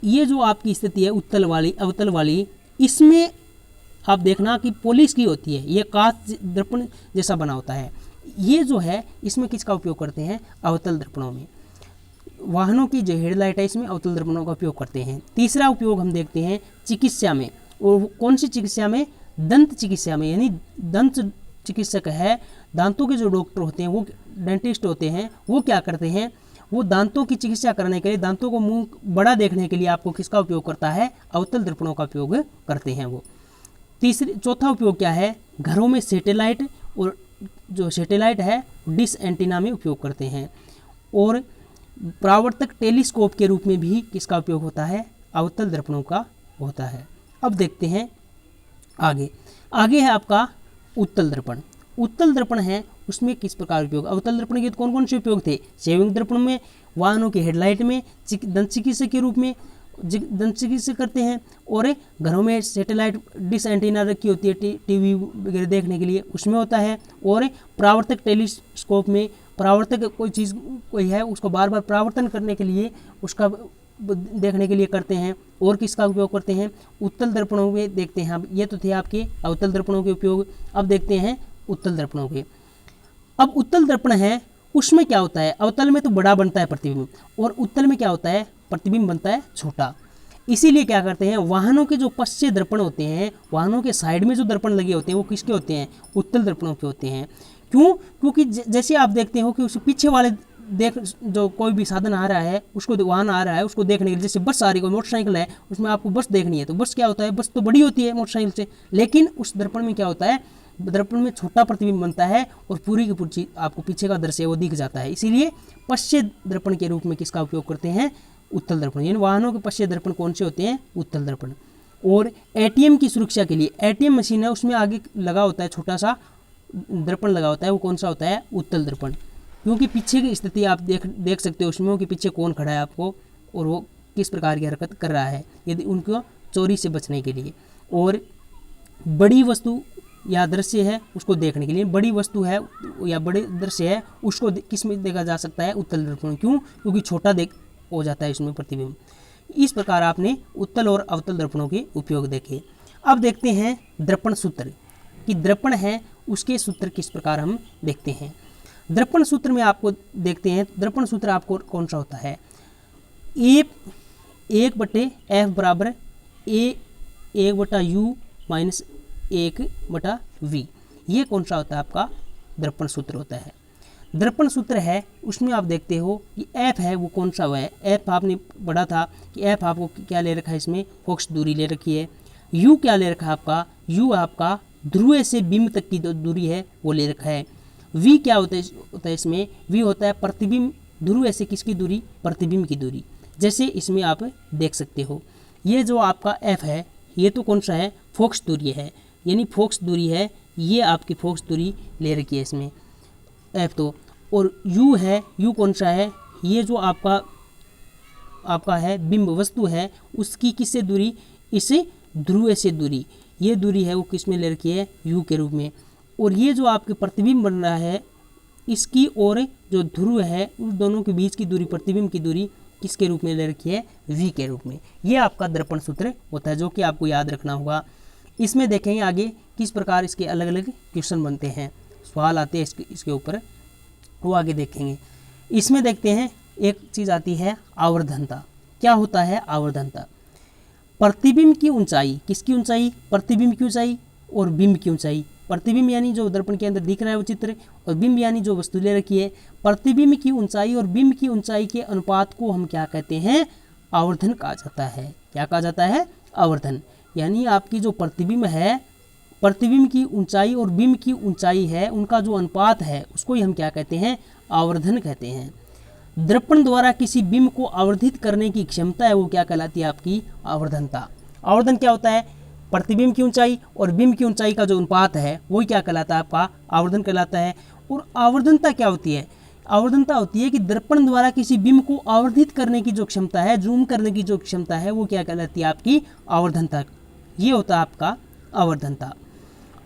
ये जो आपकी स्थिति है उत्तल वाली अवतल वाली, इसमें आप देखना कि पॉलिश की होती है, ये कांच दर्पण जैसा बना होता है। ये जो है इसमें किसका उपयोग करते हैं, अवतल दर्पणों में। वाहनों की जो हेडलाइट है इसमें अवतल दर्पणों का उपयोग करते हैं। तीसरा उपयोग हम देखते हैं चिकित्सा में, और कौन सी चिकित्सा में? दंत चिकित्सा में, यानी दंत चिकित्सक है, दांतों के जो डॉक्टर होते हैं, वो डेंटिस्ट होते हैं, वो क्या करते हैं, वो दांतों की चिकित्सा करने के लिए, दांतों को मुंह बड़ा देखने के लिए आपको किसका उपयोग करता है? अवतल दर्पणों का उपयोग करते हैं वो। चौथा उपयोग क्या है? घरों में सैटेलाइट, और जो सैटेलाइट है डिश एंटीना में उपयोग करते हैं। और परावर्तक टेलीस्कोप के रूप में भी किसका उपयोग होता है? अवतल दर्पणों का होता है। अब देखते हैं आगे है आपका उत्तल दर्पण। उत्तल दर्पण है, उसमें किस प्रकार उपयोग? अवतल दर्पण के कौन कौन से उपयोग थे? सेविंग दर्पण में, वाहनों के हेडलाइट में, दंत चिकित्सक के रूप में दंत चिकित्सा करते हैं, और घरों में सैटेलाइट डिश एंटीना रखी होती है टीवी वगैरह देखने के लिए, उसमें होता है। और परावर्तक टेलीस्कोप में, परावर्तक कोई चीज़ कोई है उसको बार बार परावर्तन करने के लिए, उसका देखने के लिए करते हैं। और किसका उपयोग करते हैं? उत्तल दर्पणों में देखते हैं। अब ये तो थे आपके अवतल दर्पणों के उपयोग। अब देखते हैं उत्तल दर्पणों के। अब उत्तल दर्पण है, उसमें क्या होता है? अवतल में तो बड़ा बनता है प्रतिबिंब, और उत्तल में क्या होता है? प्रतिबिंब बनता है छोटा। इसीलिए क्या करते हैं, वाहनों के जो पश्चिम दर्पण होते हैं, वाहनों के साइड में जो दर्पण लगे होते हैं, वो किसके होते हैं? उत्तल दर्पणों के होते हैं। क्यों? क्योंकि जैसे आप देखते हो कि उस पीछे वाले जो कोई भी साधन आ रहा है, उसको वाहन आ रहा है, उसको देखने के लिए, जैसे बस आ रही है, कोई मोटरसाइकिल है, उसमें आपको बस देखनी है, तो बस क्या होता है? बस तो बड़ी होती है मोटरसाइकिल से, लेकिन उस दर्पण में क्या होता है? दर्पण में छोटा प्रतिबिंब बनता है, और पूरी की पूरी आपको पीछे का दृश्य वो दिख जाता है। इसीलिए पश्चिम दर्पण के रूप में किसका उपयोग करते हैं? उत्तल दर्पण। यानी वाहनों के पश्चिम दर्पण कौन से होते हैं? उत्तल दर्पण। और एटीएम की सुरक्षा के लिए, एटीएम मशीन है, उसमें आगे लगा होता है छोटा सा दर्पण लगा होता है, वो कौन सा होता है? उत्तल दर्पण। क्योंकि पीछे की स्थिति आप देख सकते हो उसमें कि पीछे कौन खड़ा है आपको, और वो किस प्रकार की हरकत कर रहा है, यदि उनको चोरी से बचने के लिए। और बड़ी वस्तु या दृश्य है उसको देखने के लिए, बड़ी वस्तु है या बड़े दृश्य है उसको किस में देखा जा सकता है? उत्तल दर्पण। क्यों? क्योंकि छोटा हो जाता है इसमें प्रतिबिंब। इस प्रकार आपने उत्तल और अवतल दर्पणों के उपयोग देखे। अब देखते हैं दर्पण सूत्र, कि दर्पण है उसके सूत्र किस प्रकार हम देखते हैं। दर्पण सूत्र में आपको देखते हैं, दर्पण सूत्र आपको कौन सा होता है? एक बटे एफ बराबर ए 1/u माइनस 1/v, ये कौन सा होता है? आपका दर्पण सूत्र होता है। दर्पण सूत्र है, उसमें आप देखते हो कि एफ है वो कौन सा हुआ है? एफ आपने पढ़ा था कि एफ आपको क्या ले रखा है? इसमें फोकस दूरी ले रखी है। यू क्या ले रखा है आपका? यू आपका ध्रुव से बिंब तक की जो दूरी है वो ले रखा है। वी क्या होता है इसमें? वी होता है प्रतिबिंब, ध्रुव से किसकी दूरी? प्रतिबिंब की दूरी। जैसे इसमें आप देख सकते हो, ये जो आपका एफ है, ये तो कौन सा है? फोकस दूरी है, यानी फोकस दूरी है, ये आपकी फोकस दूरी ले रखी है इसमें एफ तो। और यू है, यू कौन सा है? ये जो आपका है बिंब वस्तु है, उसकी किससे दूरी? इस ध्रुव से दूरी, ये दूरी है वो किस में ले रखी है? यू के रूप में। और ये जो आपके प्रतिबिंब बन रहा है, इसकी और जो ध्रुव है उस दोनों के बीच की दूरी, प्रतिबिंब की दूरी किसके रूप में ले रखी है? वी के रूप में। ये आपका दर्पण सूत्र होता है, जो कि आपको याद रखना होगा। इसमें देखेंगे आगे किस प्रकार इसके अलग अलग क्वेश्चन बनते हैं, सवाल आते हैं इसके ऊपर, वो आगे देखेंगे। इसमें देखते हैं एक चीज़ आती है आवर्धनता। क्या होता है आवर्धनता? प्रतिबिंब की ऊंचाई, किसकी ऊंचाई? प्रतिबिंब की ऊंचाई और बिंब की ऊंचाई। प्रतिबिंब यानी जो दर्पण के अंदर दिख रहा है वो चित्र, और बिंब यानी जो वस्तु ले रखी है। प्रतिबिंब की ऊंचाई और बिंब की ऊंचाई के अनुपात को हम क्या कहते हैं? आवर्धन कहा जाता है। क्या कहा जाता है? आवर्धन। यानी आपकी जो प्रतिबिंब है, प्रतिबिंब की ऊंचाई और बिंब की ऊंचाई है, उनका जो अनुपात है उसको ही हम क्या कहते हैं? आवर्धन कहते हैं। दर्पण द्वारा किसी बिंब को आवर्धित करने की क्षमता है वो क्या कहलाती है? आपकी आवर्धनता। आवर्धन क्या होता है? प्रतिबिंब की ऊंचाई और बिंब की ऊंचाई का जो अनुपात है वही क्या कहलाता है? आपका आवर्धन कहलाता है। और आवर्धनता क्या होती है? आवर्धनता होती है कि दर्पण द्वारा किसी बिंब को आवर्धित करने की जो क्षमता है, जूम करने की जो क्षमता है, वो क्या कहलाती है? आपकी आवर्धनता। ये होता है आपका आवर्धनता।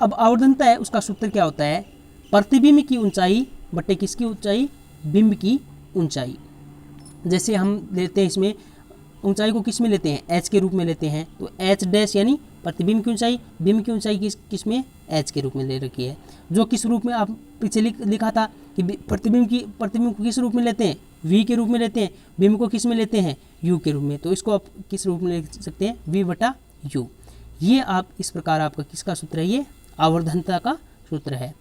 अब आवर्धनता है, उसका सूत्र क्या होता है? प्रतिबिंब की ऊंचाई बटे किसकी ऊंचाई? बिंब की ऊंचाई। जैसे हम लेते हैं इसमें ऊंचाई को किस में लेते हैं, एच के रूप में लेते हैं। तो एच डैश यानी प्रतिबिंब की ऊंचाई, बिंब की ऊंचाई किस में, एच के रूप में ले रखी है। जो किस रूप में आप पीछे लिखा था कि प्रतिबिंब को किस रूप में लेते हैं, वी के रूप में लेते हैं, बिंब को किस में लेते हैं, यू के रूप में। तो इसको आप किस रूप में लिख सकते हैं, वी बटा यू। ये आप इस प्रकार आपका किसका सूत्र है, ये आवर्धनता का सूत्र है।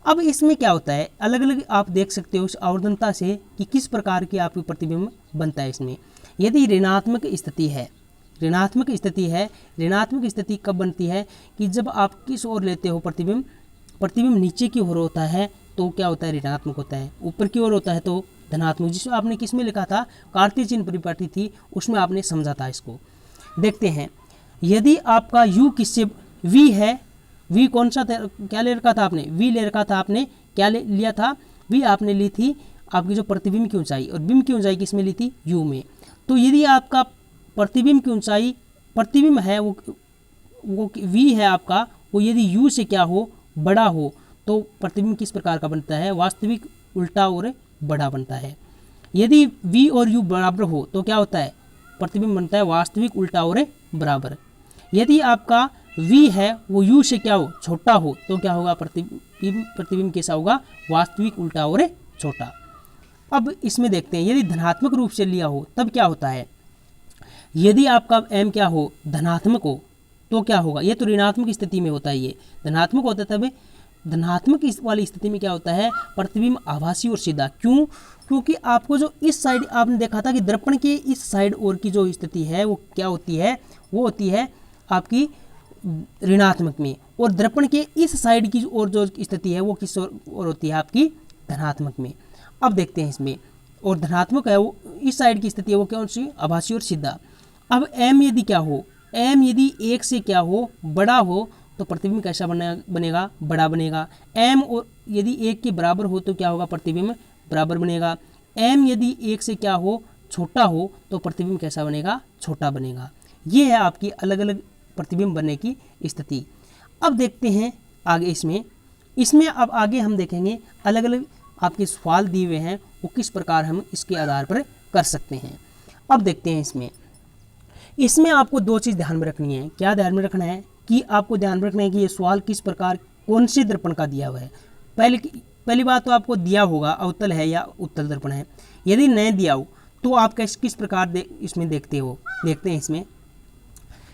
अब इसमें क्या होता है, अलग अलग आप देख सकते हो इस आवर्धनता से कि किस प्रकार की आपकी प्रतिबिंब बनता है। इसमें यदि ऋणात्मक स्थिति है, ऋणात्मक स्थिति कब बनती है कि जब आप किस ओर लेते हो प्रतिबिंब नीचे की ओर होता है तो क्या होता है, ऋणात्मक होता है। ऊपर की ओर होता है तो धनात्मक। जिसमें आपने किस में लिखा था, कार्तीय चिन्ह परिपाटी थी, उसमें आपने समझा था इसको। देखते हैं, यदि आपका u किससे v है, v कौन सा क्या ले रखा था आपने, v ले रखा था आपने, क्या लिया था, v आपने ली थी आपकी जो प्रतिबिंब की ऊंचाई, और बिंब की ऊंचाई किस में ली थी, u में। तो यदि आपका प्रतिबिंब की ऊंचाई, प्रतिबिंब है वो v है आपका, वो यदि u से क्या हो, बड़ा हो, तो प्रतिबिंब किस प्रकार का बनता है, वास्तविक, उल्टा और बड़ा बनता है। यदि v और u बराबर हो तो क्या होता है, प्रतिबिंब बनता है वास्तविक, उल्टा और बराबर। यदि आपका v है वो u से क्या हो, छोटा हो, तो क्या होगा, प्रतिबिंब कैसा होगा, वास्तविक, उल्टा और छोटा। अब इसमें देखते हैं, यदि धनात्मक रूप से लिया हो तब क्या होता है। यदि आपका m क्या हो, धनात्मक हो, तो क्या होगा, ये तो ऋणात्मक स्थिति में होता है, ये धनात्मक होता है। तब धनात्मक वाली स्थिति में क्या होता है, प्रतिबिंब आभासी और सीधा। क्यों, क्योंकि आपको जो इस साइड आपने देखा था कि दर्पण के इस साइड ओर की जो स्थिति है वो क्या होती है, वो होती है आपकी ऋणात्मक में, और दर्पण के इस साइड की ओर जो स्थिति है वो किस ओर होती है, आपकी धनात्मक में। अब देखते हैं इसमें, और धनात्मक है वो इस साइड की स्थिति है वो कौन सी, आभासी और सीधा। अब m यदि क्या हो, m यदि 1 से क्या हो, बड़ा हो, तो प्रतिबिंब कैसा बनेगा, बड़ा बनेगा। m और यदि 1 के बराबर हो तो क्या होगा, प्रतिबिंब बराबर बनेगा। m यदि 1 से क्या हो, छोटा हो, तो प्रतिबिंब कैसा बनेगा, छोटा बनेगा। ये है आपकी अलग अलग प्रतिबिंब बनने की स्थिति। अब देखते हैं आगे इसमें अब आगे हम देखेंगे अलग अलग आपके सवाल दिए हुए हैं वो किस प्रकार हम इसके आधार पर कर सकते हैं। अब देखते हैं इसमें आपको दो चीज़ ध्यान में रखनी है। क्या ध्यान में रखना है कि आपको ध्यान में रखना है कि ये सवाल किस प्रकार कौन से दर्पण का दिया हुआ है। पहली बात तो आपको दिया होगा अवतल है या उत्तल दर्पण है। यदि नहीं दिया हो तो आप किस प्रकार इसमें देखते हो। देखते हैं इसमें,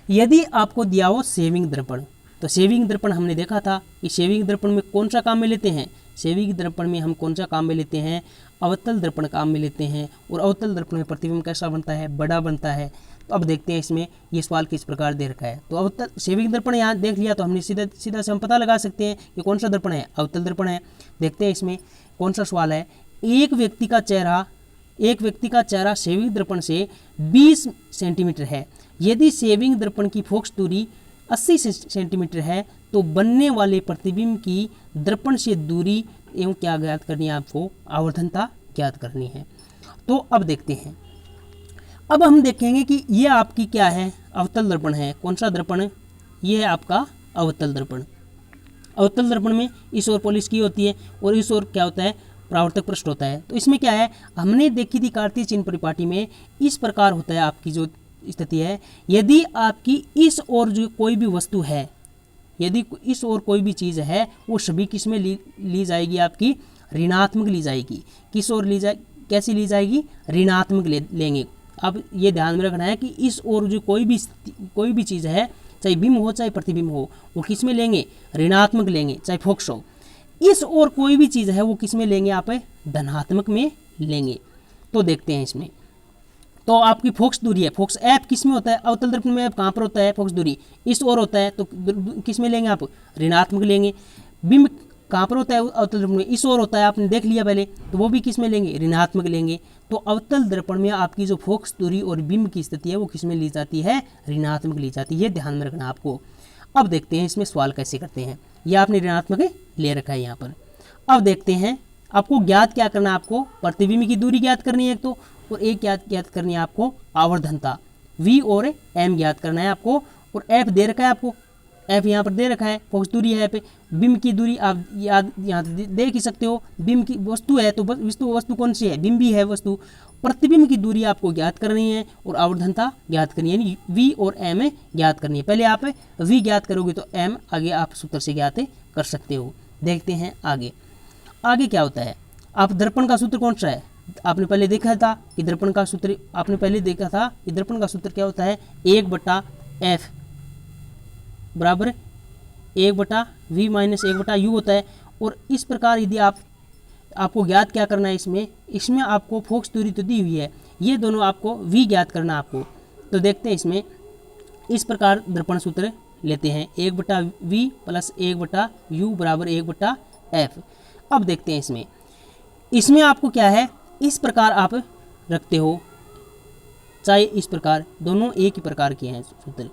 यदि आपको दिया हो सेविंग दर्पण, तो सेविंग दर्पण हमने देखा था कि सेविंग दर्पण में कौन सा काम में लेते हैं, सेविंग दर्पण में हम कौन सा काम में लेते हैं, अवतल दर्पण काम में लेते हैं। और अवतल दर्पण में प्रतिबिंब कैसा बनता है, बड़ा बनता है। तो अब देखते हैं इसमें ये सवाल किस प्रकार दे रखा है। तो अवतल सेविंग दर्पण यहाँ देख लिया तो हमने सीधा से हम पता लगा सकते हैं कि कौन सा दर्पण है, अवतल दर्पण है। देखते हैं इसमें कौन सा सवाल है। एक व्यक्ति का चेहरा सेविंग दर्पण से 20 सेंटीमीटर है। यदि सेविंग दर्पण की फोकस दूरी 80 सेंटीमीटर है तो बनने वाले प्रतिबिंब की दर्पण से दूरी एवं क्या ज्ञात करनी है, आपको आवर्धनता ज्ञात करनी है। तो अब देखते हैं, अब हम देखेंगे कि ये आपकी क्या है, अवतल दर्पण है। कौन सा दर्पण है, ये है आपका अवतल दर्पण। अवतल दर्पण में इस ओर पॉलिश की होती है और इस ओर क्या होता है, परावर्तक पृष्ठ होता है। तो इसमें क्या है, हमने देखी थी कार्तीय चिन्ह परिपाटी में इस प्रकार होता है आपकी जो स्थिति है। यदि आपकी इस ओर जो कोई भी वस्तु है, यदि इस ओर कोई भी चीज़ है, वो सभी किस में ली जाएगी, आपकी ऋणात्मक ली जाएगी। किस ओर कैसी ली जाएगी, ऋणात्मक लेंगे। अब ये ध्यान में रखना है कि इस ओर जो कोई भी चीज़ है, चाहे बिंब हो चाहे प्रतिबिंब हो, वो किस में लेंगे, ऋणात्मक लेंगे, चाहे फोकस हो। इस ओर कोई भी चीज़ है वो किस में लेंगे, आप धनात्मक में लेंगे। तो देखते हैं इसमें, तो आपकी फोकस दूरी है, फोकस एफ किस में होता है, अवतल दर्पण में एफ कहाँ पर होता है, फोकस दूरी इस ओर होता है, तो किस में लेंगे आप, ऋणात्मक लेंगे। बिंब कहाँ पर होता है, अवतल दर्पण में इस ओर होता है, आपने देख लिया पहले, तो वो भी किस में लेंगे, ऋणात्मक लेंगे। तो अवतल दर्पण में आपकी जो फोकस दूरी और बिंब की स्थिति है वो किस में ली जाती है, ऋणात्मक ली जाती है। ध्यान में रखना आपको। अब देखते हैं इसमें सवाल कैसे करते हैं। यह आपने ऋणात्मक ले रखा है यहाँ पर। अब देखते हैं, आपको ज्ञात क्या करना है, आपको प्रतिबिंब की दूरी ज्ञात करनी है एक तो, और एक ज्ञात करनी है आपको आवर्धनता, v और m ज्ञात करना है आपको। और f दे रखा है आपको, एफ यहाँ पर दे रखा है, फोकस दूरी है एफ। बिंब की दूरी आप याद यहाँ देख ही सकते हो, बिंब की वस्तु है तो वस्तु कौन सी है, बिंब ही है वस्तु। प्रतिबिंब की दूरी आपको ज्ञात करनी है और आवर्धनता ज्ञात करनी है, यानी वी और एम ज्ञात करनी है। पहले आप वी ज्ञात करोगे तो एम आगे आप सूत्र से ज्ञात कर सकते हो। देखते हैं आगे क्या होता है। आप दर्पण का सूत्र कौन सा है, आपने पहले देखा था कि दर्पण का सूत्र क्या होता है, 1/f बराबर 1/v माइनस 1/u होता है। और इस प्रकार यदि आपको ज्ञात क्या करना है, इसमें आपको फोकस दूरी तो दी हुई है, ये दोनों आपको v ज्ञात करना आपको। तो देखते हैं इसमें इस प्रकार दर्पण सूत्र लेते हैं, 1/v प्लस 1/u बराबर 1/f। अब देखते हैं इसमें आपको क्या है, इस प्रकार आप रखते हो, चाहे इस प्रकार, दोनों एक ही प्रकार के हैं सूत्र।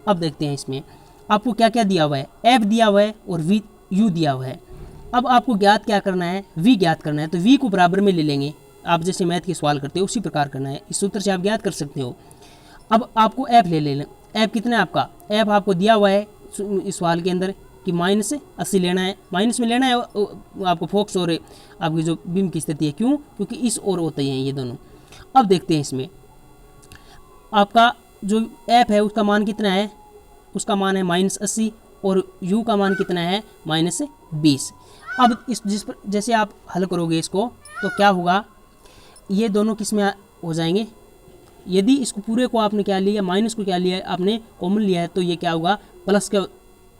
अब देखते हैं इसमें आपको क्या क्या दिया हुआ है, f दिया हुआ है और v u दिया हुआ है। अब आपको ज्ञात क्या करना है, v ज्ञात करना है। तो v को बराबर में ले लेंगे, आप जैसे मैथ के सवाल करते हो उसी प्रकार करना है, इस सूत्र से आप ज्ञात कर सकते हो। अब आपको f ले लेना, f कितना है आपका, f आपको दिया हुआ है इस सवाल के अंदर कि -80 लेना है, माइनस में लेना है आपको फोकस और आपकी जो बिंब की स्थिति है। क्यों, क्योंकि इस ओर होते हैं ये दोनों। अब देखते हैं इसमें आपका जो f है उसका मान कितना है, उसका मान है -80 और u का मान कितना है -20। अब जैसे आप हल करोगे इसको तो क्या होगा, ये दोनों किस में हो जाएंगे, यदि इसको पूरे को आपने क्या लिया, माइनस को क्या लिया है आपने कॉमन लिया है, तो ये क्या होगा, प्लस का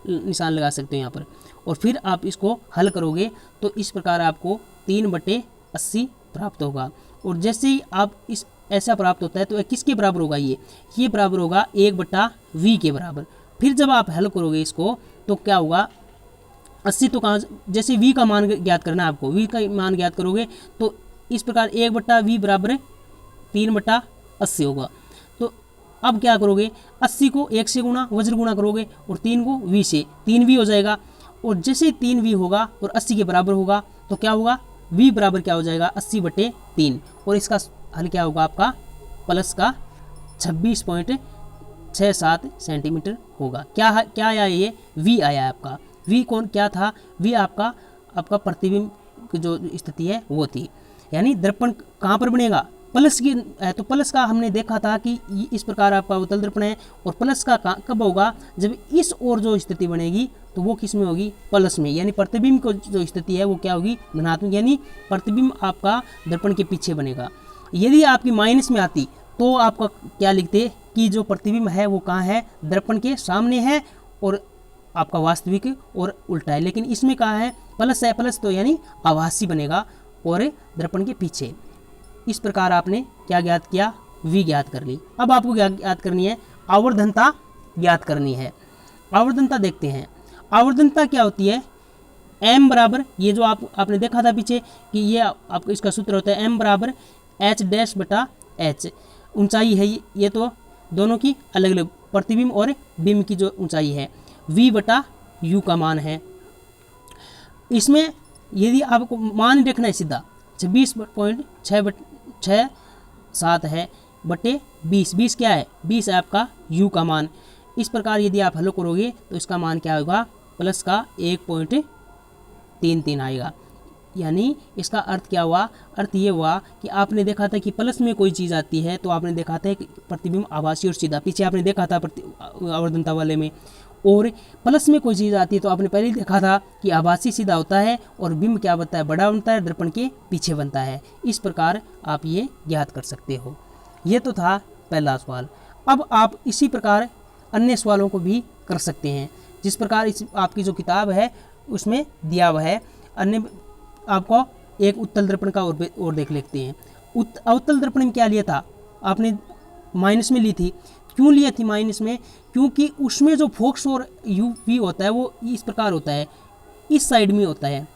निशान लगा सकते हो यहाँ पर। और फिर आप इसको हल करोगे तो इस प्रकार आपको 3/80 प्राप्त होगा। और जैसे ही आप इस ऐसा प्राप्त होता है तो किसके बराबर होगा, ये बराबर होगा 1/v के बराबर। फिर जब आप हल करोगे इसको तो क्या होगा, 80 तो कहाँ, जैसे v का मान ज्ञात करना है आपको, v का मान ज्ञात करोगे तो इस प्रकार 1/v बराबर 3/80 होगा। तो अब क्या करोगे, 80 को 1 से गुणा वज्र गुणा करोगे और 3 को v से, 3v हो जाएगा। और जैसे 3v होगा और 80 के बराबर होगा तो क्या होगा, v बराबर क्या हो जाएगा 80/3। और इसका हल क्या होगा आपका, प्लस का 26.67 सेंटीमीटर होगा। क्या आया, ये v आया आपका। v कौन क्या था, v आपका प्रतिबिंब की जो स्थिति है वो थी, यानी दर्पण कहाँ पर बनेगा, प्लस की है। तो प्लस का हमने देखा था कि इस प्रकार आपका उत्तल दर्पण है, और प्लस का कब होगा, जब इस ओर जो स्थिति बनेगी तो वो किस में होगी, प्लस में, यानी प्रतिबिंब को जो स्थिति है वो क्या होगी, धनात्मक, यानी प्रतिबिंब आपका दर्पण के पीछे बनेगा। यदि आपकी माइनस में आती तो आपका क्या लिखते कि जो प्रतिबिंब है वो कहाँ है, दर्पण के सामने है और आपका वास्तविक और उल्टा है। लेकिन इसमें कहाँ है, प्लस है, प्लस तो यानी आभासी बनेगा और दर्पण के पीछे। इस प्रकार आपने क्या ज्ञात किया, v ज्ञात कर ली। अब आपको क्या ज्ञात करनी है, आवर्धनता ज्ञात करनी है। आवर्धनता देखते हैं, आवर्धनता क्या होती है, m बराबर, ये जो आपने देखा था पीछे कि ये आपका इसका सूत्र होता है m बराबर h'/h। ऊंचाई है ये तो दोनों की अलग अलग, प्रतिबिंब और बिंब की जो ऊंचाई है, v/u का मान है। इसमें यदि आपको मान देखना है सीधा 26.67 है बटे 20 क्या है, 20 है आपका u का मान। इस प्रकार यदि आप हल करोगे तो इसका मान क्या होगा, प्लस का 1.33 आएगा। यानी इसका अर्थ क्या हुआ, अर्थ ये हुआ कि आपने देखा था कि प्लस में कोई चीज़ आती है तो आपने देखा था कि प्रतिबिंब आभासी और सीधा, पीछे आपने देखा था आवर्धनता वाले में। और प्लस में कोई चीज़ आती है तो आपने पहले ही देखा था कि आभासी सीधा होता है और बिंब क्या बनता है, बड़ा बनता है, दर्पण के पीछे बनता है। इस प्रकार आप ये ज्ञात कर सकते हो। ये तो था पहला सवाल। अब आप इसी प्रकार अन्य सवालों को भी कर सकते हैं, जिस प्रकार इस आपकी जो किताब है उसमें दिया हुआ है। अन्य आपको एक उत्तल दर्पण का और देख लेते हैं। अवतल दर्पण में क्या लिया था आपने, माइनस में ली थी। क्यों लिया थी माइनस में, क्योंकि उसमें जो फोकस और यूवी होता है वो इस प्रकार होता है, इस साइड में होता है।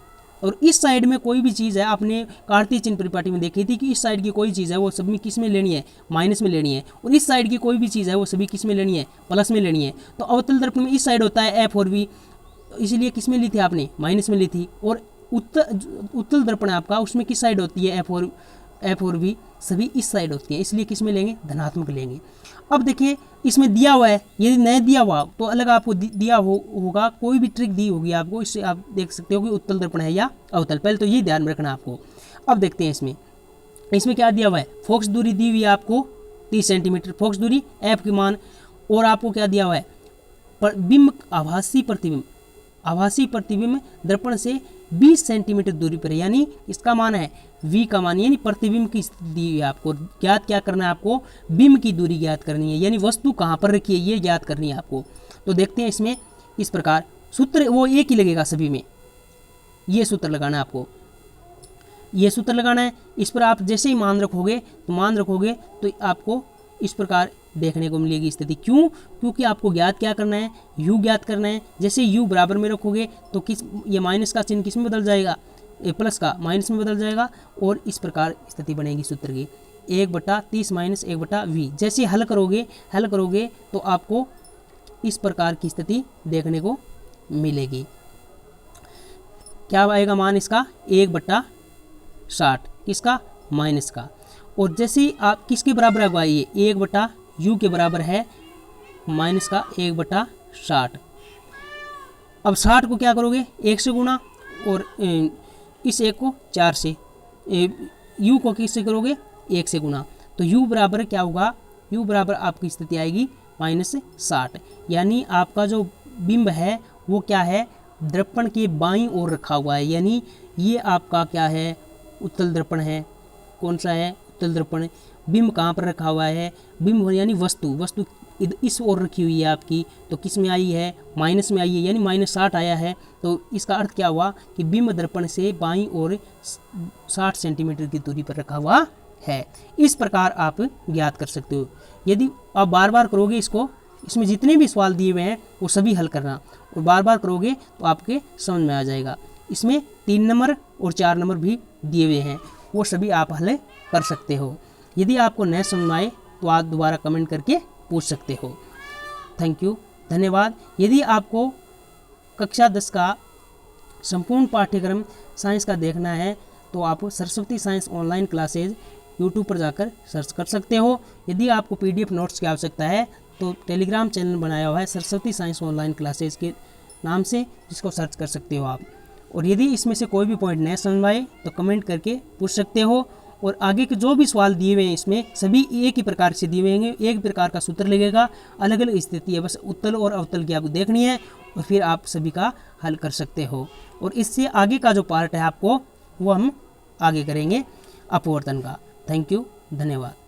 और इस साइड में कोई भी चीज़ है, आपने कार्तीय चिन्ह परिपाटी में देखी थी कि इस साइड की कोई चीज़ है वो सभी किस में लेनी है, माइनस में लेनी है। और इस साइड की कोई भी चीज़ है वो सभी किस में लेनी है, प्लस में लेनी है। तो अवतल दर्पण में इस साइड होता है एफ और वी, इसलिए किस में ली थी आपने, माइनस में ली थी। और उत्तल दर्पण आपका उसमें किस साइड होती है, एफ और एफ और वी सभी इस साइड होती हैं, इसलिए किस में लेंगे, धनात्मक लेंगे। अब देखिए इसमें दिया हुआ है, यदि नहीं दिया हुआ तो अलग आपको दिया होगा, कोई भी ट्रिक दी होगी आपको, इससे आप देख सकते हो कि उत्तल दर्पण है या अवतल। पहले तो ये ध्यान में रखना आपको। अब देखते हैं इसमें क्या दिया हुआ है, फोकस दूरी दी हुई है आपको 30 सेंटीमीटर फोकस दूरी, एफ की मान, और आपको क्या दिया हुआ है, बिंब आभासी प्रतिबिंब दर्पण से 20 सेंटीमीटर दूरी पर है, यानी इसका मान है v का मान, यानी प्रतिबिंब की स्थिति दी है आपको। ज्ञात क्या करना है आपको, बिंब की दूरी ज्ञात करनी है, यानी वस्तु कहाँ पर रखी है ये ज्ञात करनी है आपको। तो देखते हैं इसमें इस प्रकार सूत्र वो एक ही लगेगा सभी में, ये सूत्र लगाना है आपको, ये सूत्र लगाना है। इस पर आप जैसे ही मान रखोगे तो आपको इस प्रकार देखने को मिलेगी स्थिति। क्यों, क्योंकि आपको ज्ञात क्या करना है, u ज्ञात करना है। जैसे u बराबर में रखोगे तो ये माइनस का चिन्ह किस में बदल जाएगा, प्लस का माइनस में बदल जाएगा, और इस प्रकार स्थिति बनेगी सूत्र की 1/30 माइनस 1/v। जैसे हल करोगे तो आपको इस प्रकार की स्थिति देखने को मिलेगी। क्या आएगा मान इसका, 1/60, किसका, माइनस का। और जैसे ही आप किसके बराबर आएगा, ये 1/u के बराबर है माइनस का 1/60। अब 60 को क्या करोगे, 1 से गुना, और इस 1 को 4 से, u को किससे करोगे, 1 से गुना, तो u बराबर क्या होगा, u बराबर आपकी स्थिति आएगी -60। यानी आपका जो बिंब है वो क्या है, दर्पण के बाईं ओर रखा हुआ है, यानी ये आपका क्या है, उत्तल दर्पण है। कौन सा है, उत्तल दर्पण। बिंब कहाँ पर रखा हुआ है, बिंब यानी वस्तु इस ओर रखी हुई है आपकी, तो किस में आई है, माइनस में आई है, यानी -60 आया है। तो इसका अर्थ क्या हुआ कि बिंब दर्पण से बाईं ओर 60 सेंटीमीटर की दूरी पर रखा हुआ है। इस प्रकार आप ज्ञात कर सकते हो। यदि आप बार बार करोगे इसको, इसमें जितने भी सवाल दिए हुए हैं वो सभी हल करना, और बार बार करोगे तो आपके समझ में आ जाएगा। इसमें 3 नंबर और 4 नंबर भी दिए हुए हैं, वो सभी आप हल कर सकते हो। यदि आपको नहीं समझ आए तो आप दोबारा कमेंट करके पूछ सकते हो। थैंक यू, धन्यवाद। यदि आपको कक्षा 10 का संपूर्ण पाठ्यक्रम साइंस का देखना है तो आप Saraswati science online classes YouTube पर जाकर सर्च कर सकते हो। यदि आपको PDF नोट्स की आवश्यकता है तो टेलीग्राम चैनल बनाया हुआ है सरस्वती साइंस ऑनलाइन क्लासेज के नाम से, जिसको सर्च कर सकते हो आप। और यदि इसमें से कोई भी पॉइंट नहीं समझ आए तो कमेंट करके पूछ सकते हो। और आगे के जो भी सवाल दिए हुए हैं इसमें सभी एक ही प्रकार से दिए हुए हैं, एक प्रकार का सूत्र लगेगा, अलग अलग स्थिति है, बस उत्तल और अवतल की आपको देखनी है और फिर आप सभी का हल कर सकते हो। और इससे आगे का जो पार्ट है आपको वो हम आगे करेंगे अपवर्तन का। थैंक यू, धन्यवाद।